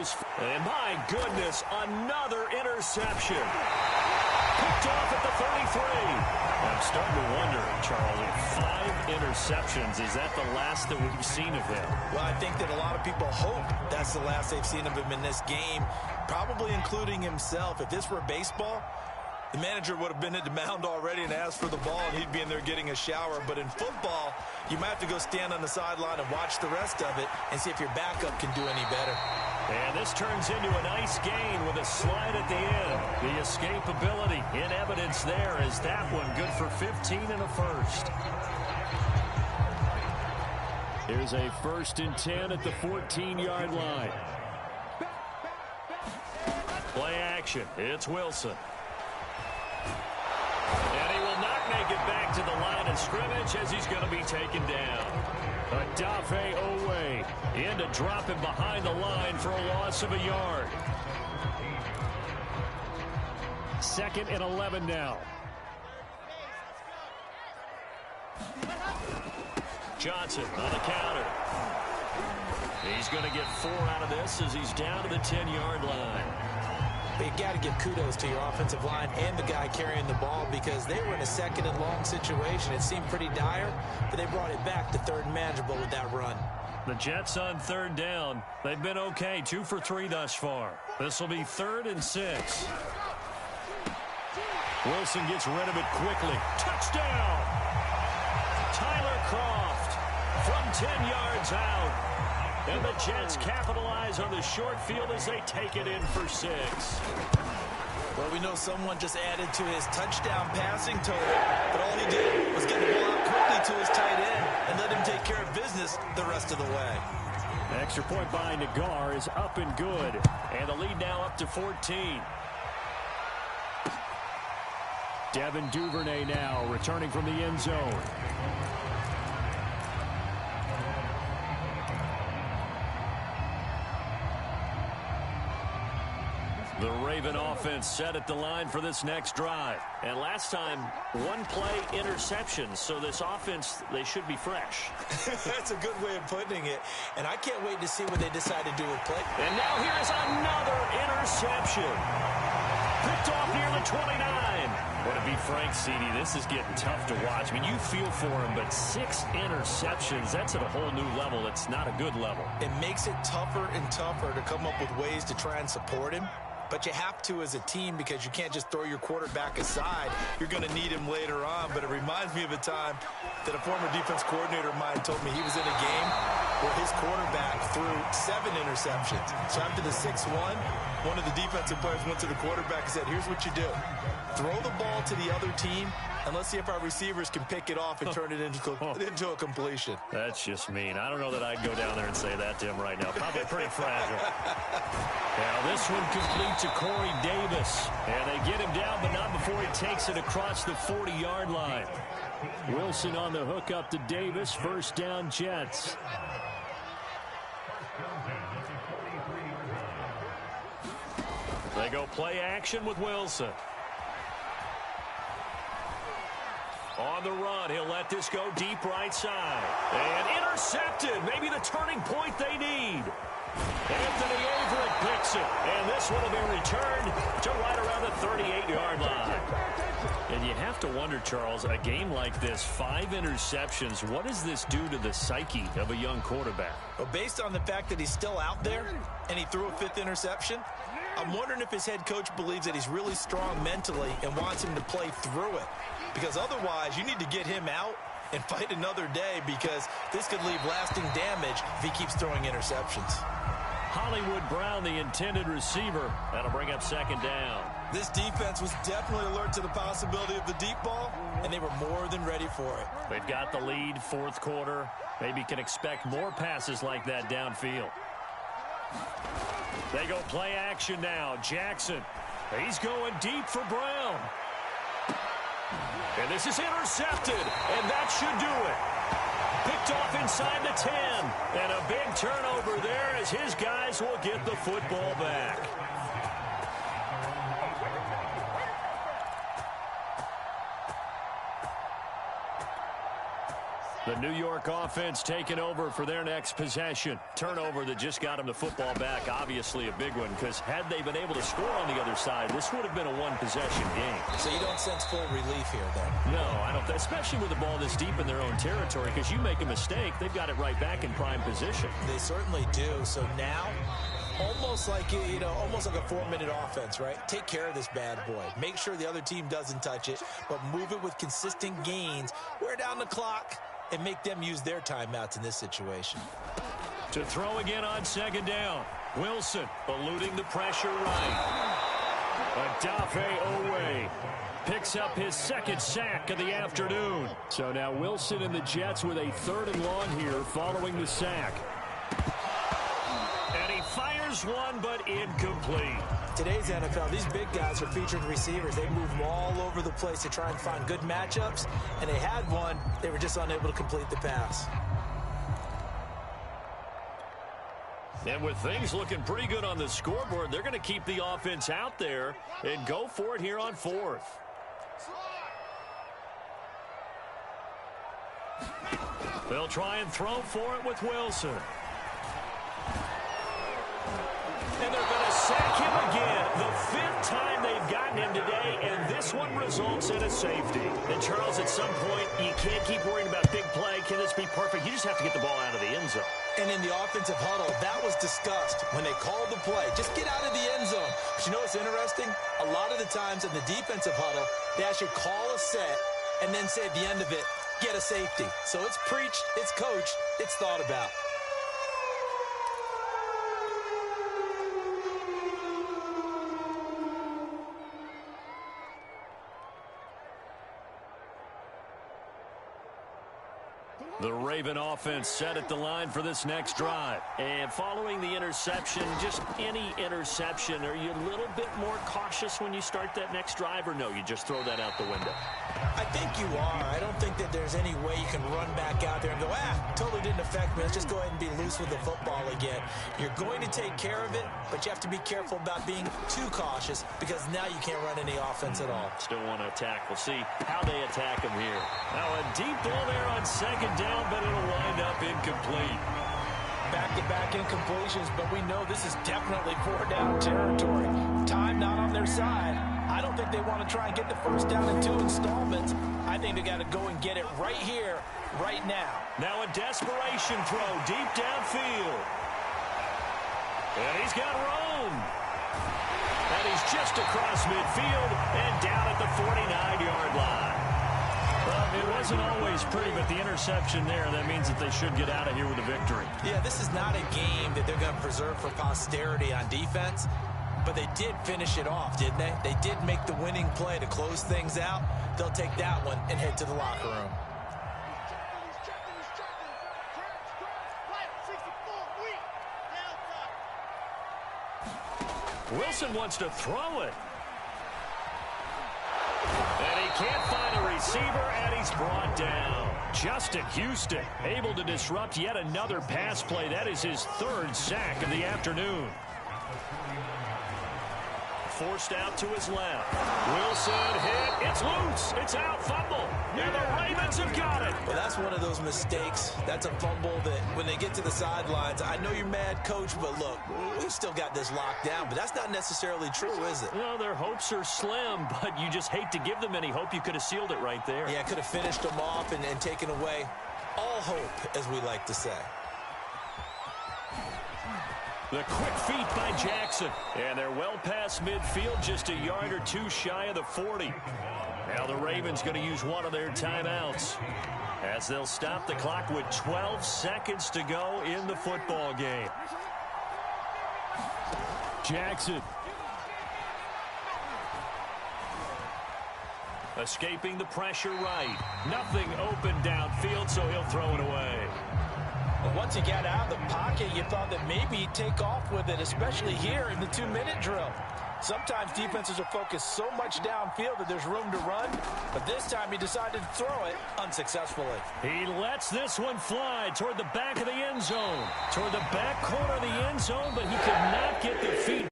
his... And my goodness, another interception. Picked off at the 33. I'm starting to wonder, Charles, 5 interceptions. Is that the last that we've seen of him? Well, I think that a lot of people hope that's the last they've seen of him in this game, probably including himself. If this were baseball, the manager would have been at the mound already and asked for the ball, and he'd be in there getting a shower. But in football, you might have to go stand on the sideline and watch the rest of it and see if your backup can do any better. And this turns into a nice gain with a slide at the end. The escapability in evidence there is that one good for 15 and a first. Here's a 1st and 10 at the 14-yard line. Play action. It's Wilson. And he will not make it back to the line of scrimmage as he's going to be taken down. Adafe Owe in to drop him behind the line for a loss of a yard. 2nd and 11 now. Johnson on the counter. He's going to get 4 out of this as he's down to the 10-yard line. But you got to give kudos to your offensive line and the guy carrying the ball because they were in a 2nd and long situation. It seemed pretty dire, but they brought it back to 3rd and manageable with that run. The Jets on 3rd down. They've been okay, 2 for 3 thus far. This will be 3rd and 6. Wilson gets rid of it quickly. Touchdown! Tyler Croft from 10 yards out. And the Jets capitalize on the short field as they take it in for 6. Well, we know someone just added to his touchdown passing total, but all he did was get the ball out quickly to his tight end and let him take care of business the rest of the way. The extra point by Nagar is up and good, and the lead now up to 14. Devin Duvernay now returning from the end zone. The Raven offense set at the line for this next drive. And last time, 1-play interception. So this offense, they should be fresh. That's a good way of putting it. And I can't wait to see what they decide to do with play. And now here's another interception. Picked off near the 29. Well, to be frank, CD, this is getting tough to watch. I mean, you feel for him, but 6 interceptions, that's at a whole new level. It's not a good level. It makes it tougher and tougher to come up with ways to try and support him. But you have to as a team because you can't just throw your quarterback aside. You're going to need him later on. But it reminds me of a time that a former defense coordinator of mine told me he was in a game where his quarterback threw 7 interceptions. So after the 6-1, one of the defensive players went to the quarterback and said, here's what you do. Throw the ball to the other team, and let's see if our receivers can pick it off and turn it into a completion. That's just mean. I don't know that I'd go down there and say that to him right now. Probably pretty fragile. Now this one complete to Corey Davis. And they get him down, but not before he takes it across the 40-yard line. Wilson on the hook up to Davis. 1st down, Jets. They go play action with Wilson. On the run, he'll let this go deep right side. And intercepted. Maybe the turning point they need. Anthony Averett picks it. And this one will be returned to right around the 38-yard line. And you have to wonder, Charles, a game like this, 5 interceptions, what does this do to the psyche of a young quarterback? Well, based on the fact that he's still out there and he threw a 5th interception, I'm wondering if his head coach believes that he's really strong mentally and wants him to play through it. Because otherwise, you need to get him out and fight another day because this could leave lasting damage if he keeps throwing interceptions. Hollywood Brown, the intended receiver. That'll bring up 2nd down. This defense was definitely alert to the possibility of the deep ball, and they were more than ready for it. They've got the lead, 4th quarter. Maybe can expect more passes like that downfield. They go play action now. Jackson. He's going deep for Brown. And this is intercepted, and that should do it. Picked off inside the 10, and a big turnover there as his guys will get the football back. The New York offense taking over for their next possession. Turnover that just got them the football back. Obviously a big one, because had they been able to score on the other side, this would have been a one-possession game. So you don't sense full relief here, then? No, I don't. Especially with the ball this deep in their own territory, because you make a mistake, they've got it right back in prime position. They certainly do. So now, almost like almost like a 4-minute offense, right? Take care of this bad boy. Make sure the other team doesn't touch it, but move it with consistent gains. Wear down the clock and make them use their timeouts in this situation. To throw again on second down. Wilson eluding the pressure right. Adafe Owe picks up his second sack of the afternoon. So now Wilson and the Jets with a 3rd and long here following the sack. And he fires one, but incomplete. Today's NFL, these big guys are featured receivers. They move all over the place to try and find good matchups, and they had one. They were just unable to complete the pass. And with things looking pretty good on the scoreboard, they're going to keep the offense out there and go for it here on 4th. They'll try and throw for it with Wilson. And they're going to sack him again. The 5th time they've gotten him today, and this one results in a safety. And, Charles, at some point, you can't keep worrying about big play. Can this be perfect? You just have to get the ball out of the end zone. And in the offensive huddle, that was discussed when they called the play. Just get out of the end zone. But you know what's interesting? A lot of the times in the defensive huddle, they actually call a set and then say at the end of it, get a safety. So it's preached, it's coached, it's thought about. The Raven offense set at the line for this next drive. And following the interception, just any interception, are you a little bit more cautious when you start that next drive, or no, you just throw that out the window? I think you are. I don't think that there's any way you can run back out there and go, totally didn't affect me. Let's just go ahead and be loose with the football again. You're going to take care of it, but you have to be careful about being too cautious, because now you can't run any offense at all. Still want to attack. We'll see how they attack him here. Now a deep ball there on second down, but it'll wind up incomplete. Back-to-back incompletions, but we know this is definitely 4-down territory. Time not on their side. I don't think they want to try and get the first down in 2 installments. I think they got to go and get it right here, right now. Now a desperation throw deep downfield. And he's got room. And he's just across midfield and down at the 49-yard line. Well, it wasn't always pretty, but the interception there, that means that they should get out of here with a victory. Yeah, this is not a game that they're going to preserve for posterity on defense, but they did finish it off, didn't they? They did make the winning play to close things out. They'll take that one and head to the locker room. Wilson wants to throw it. And he can't find a receiver, and he's brought down. Justin Houston able to disrupt yet another pass play. That is his 3rd sack of the afternoon. Forced out to his left. Wilson hit. It's loose. It's out. Fumble. And the Ravens have got it. Well, that's one of those mistakes. That's a fumble that when they get to the sidelines, I know you're mad, Coach, but look, we've still got this locked down. But that's not necessarily true, is it? Well, their hopes are slim, but you just hate to give them any hope. You could have sealed it right there. Yeah, could have finished them off and taken away all hope, as we like to say. The quick feet by Jackson. And they're well past midfield, just a yard or 2 shy of the 40. Now the Ravens going to use one of their timeouts, as they'll stop the clock with 12 seconds to go in the football game. Jackson. Escaping the pressure right. Nothing open downfield, so he'll throw it away. But once he got out of the pocket, you thought that maybe he'd take off with it, especially here in the 2-minute drill. Sometimes defenses are focused so much downfield that there's room to run, but this time he decided to throw it unsuccessfully. He lets this one fly toward the back of the end zone, toward the back corner of the end zone, but he could not get the feet